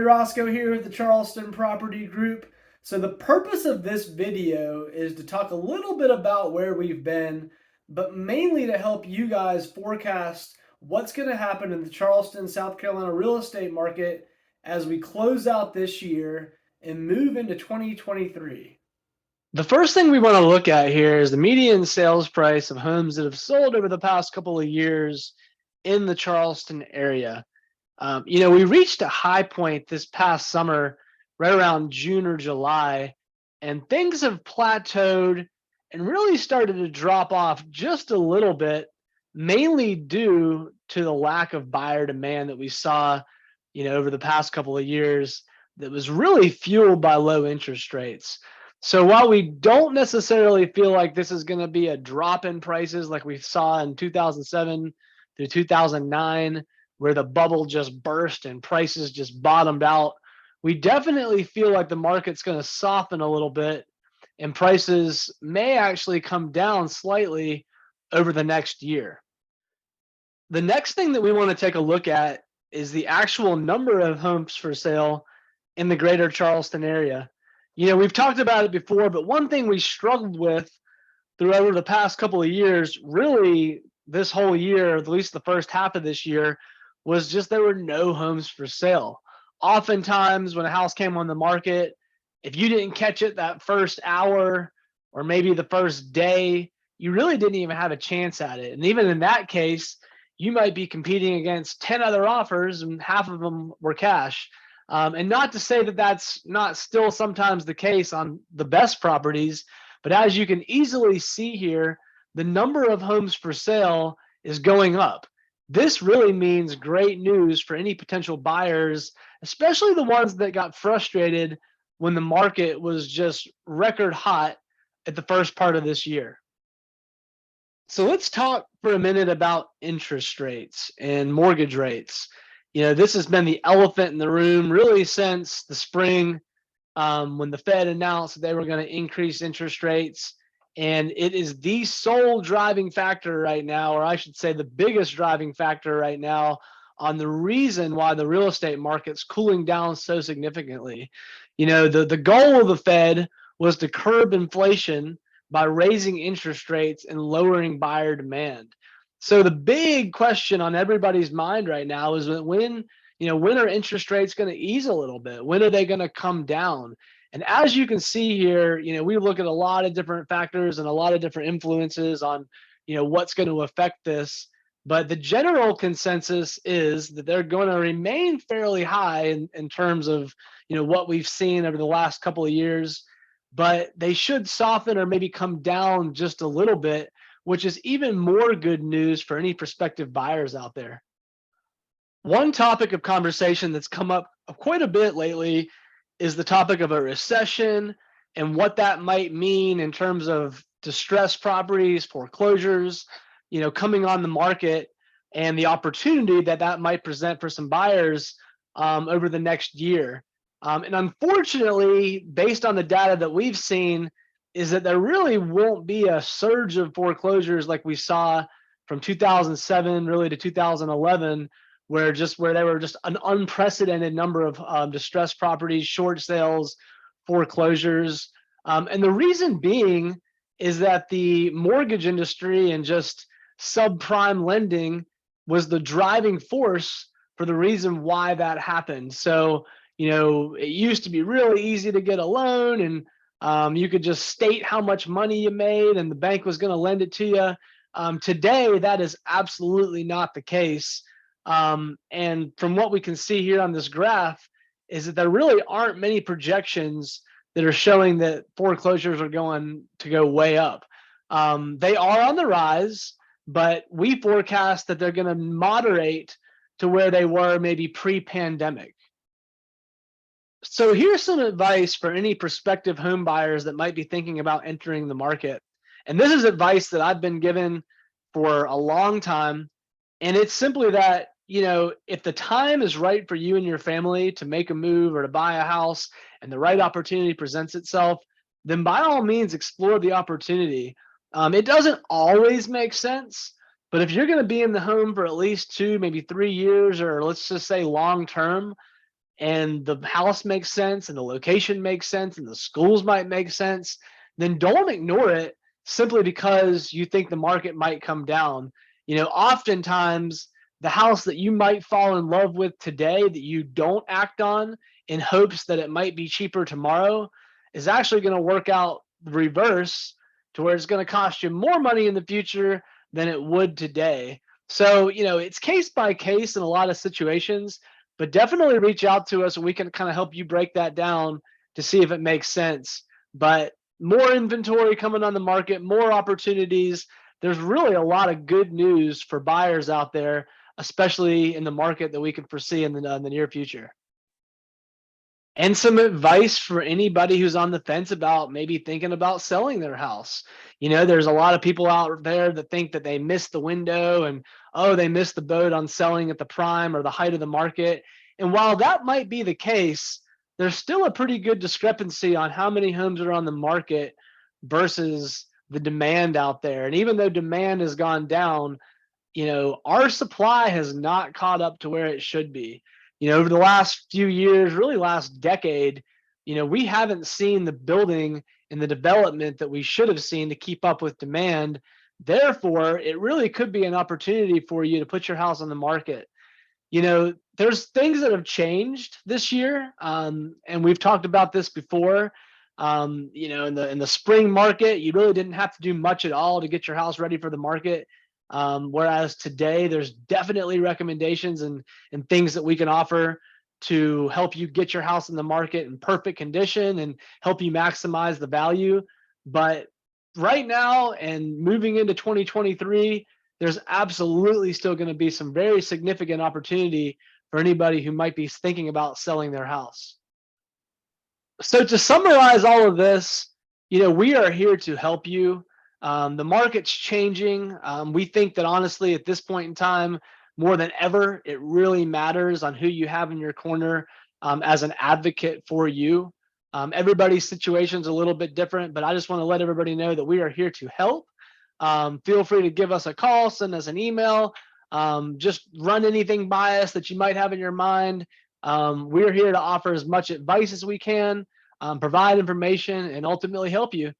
Roscoe here with the Charleston Property Group. So the purpose of this video is to talk a little bit about where we've been, but mainly to help you guys forecast what's going to happen in the Charleston, South Carolina real estate market as we close out this year and move into 2023. The first thing we want to look at here is the median sales price of homes that have sold over the past couple of years in the Charleston area. We reached a high point this past summer, right around June or July, and things have plateaued and really started to drop off just a little bit, mainly due to the lack of buyer demand that we saw, over the past couple of years that was really fueled by low interest rates. So while we don't necessarily feel like this is going to be a drop in prices like we saw in 2007 through 2009, where the bubble just burst and prices just bottomed out, we definitely feel like the market's going to soften a little bit and prices may actually come down slightly over the next year. The next thing that we want to take a look at is the actual number of homes for sale in the greater Charleston area. We've talked about it before, but one thing we struggled with throughout the past couple of years, really this whole year, at least the first half of this year, was just there were no homes for sale. Oftentimes when a house came on the market, if you didn't catch it that first hour or maybe the first day, you really didn't even have a chance at it. And even in that case, you might be competing against 10 other offers and half of them were cash. And not to say that that's not still sometimes the case on the best properties, but as you can easily see here, the number of homes for sale is going up. This really means great news for any potential buyers, especially the ones that got frustrated when the market was just record hot at the first part of this year. So let's talk for a minute about interest rates and mortgage rates. This has been the elephant in the room really since the spring, when the Fed announced that they were going to increase interest rates. And it is the sole driving factor right now, or I should say the biggest driving factor right now on the reason why the real estate market's cooling down so significantly. The goal of the Fed was to curb inflation by raising interest rates and lowering buyer demand. So the big question on everybody's mind right now is when are interest rates going to ease a little bit? When are they going to come down? And as you can see here, we look at a lot of different factors and a lot of different influences on, what's going to affect this. But the general consensus is that they're going to remain fairly high in terms of, what we've seen over the last couple of years, but they should soften or maybe come down just a little bit, which is even more good news for any prospective buyers out there. One topic of conversation that's come up quite a bit lately is the topic of a recession and what that might mean in terms of distressed properties, foreclosures, coming on the market, and the opportunity that might present for some buyers over the next year. And unfortunately, based on the data that we've seen, is that there really won't be a surge of foreclosures like we saw from 2007 really to 2011, where there were just an unprecedented number of distressed properties, short sales, foreclosures. And the reason being is that the mortgage industry and just subprime lending was the driving force for the reason why that happened. So, it used to be really easy to get a loan and you could just state how much money you made and the bank was going to lend it to you. Today, that is absolutely not the case. And from what we can see here on this graph is that there really aren't many projections that are showing that foreclosures are going to go way up. They are on the rise, but we forecast that they're going to moderate to where they were maybe pre-pandemic. So here's some advice for any prospective home buyers that might be thinking about entering the market. And this is advice that I've been given for a long time. And it's simply that, if the time is right for you and your family to make a move or to buy a house and the right opportunity presents itself, then by all means explore the opportunity. It doesn't always make sense, but if you're going to be in the home for at least 2, maybe 3 years, or let's just say long term, and the house makes sense and the location makes sense and the schools might make sense, then don't ignore it simply because you think the market might come down. Oftentimes the house that you might fall in love with today that you don't act on in hopes that it might be cheaper tomorrow is actually going to work out the reverse, to where it's going to cost you more money in the future than it would today. So, it's case by case in a lot of situations, but definitely reach out to us and we can kind of help you break that down to see if it makes sense. But more inventory coming on the market, more opportunities. There's really a lot of good news for buyers out there, especially in the market that we can foresee in the near future. And some advice for anybody who's on the fence about maybe thinking about selling their house. There's a lot of people out there that think that they missed the window and, oh, they missed the boat on selling at the prime or the height of the market. And while that might be the case, there's still a pretty good discrepancy on how many homes are on the market versus the demand out there. And even though demand has gone down, our supply has not caught up to where it should be. Over the last few years, really last decade, we haven't seen the building and the development that we should have seen to keep up with demand. Therefore, it really could be an opportunity for you to put your house on the market. There's things that have changed this year, and we've talked about this before. In the spring market, you really didn't have to do much at all to get your house ready for the market. Whereas today, there's definitely recommendations and things that we can offer to help you get your house in the market in perfect condition and help you maximize the value. But right now and moving into 2023, there's absolutely still going to be some very significant opportunity for anybody who might be thinking about selling their house. So to summarize all of this, we are here to help you. The market's changing. We think that honestly, at this point in time, more than ever, it really matters on who you have in your corner as an advocate for you. Everybody's situation is a little bit different, but I just want to let everybody know that we are here to help. Feel free to give us a call, send us an email, just run anything by us that you might have in your mind. We're here to offer as much advice as we can, provide information, and ultimately help you.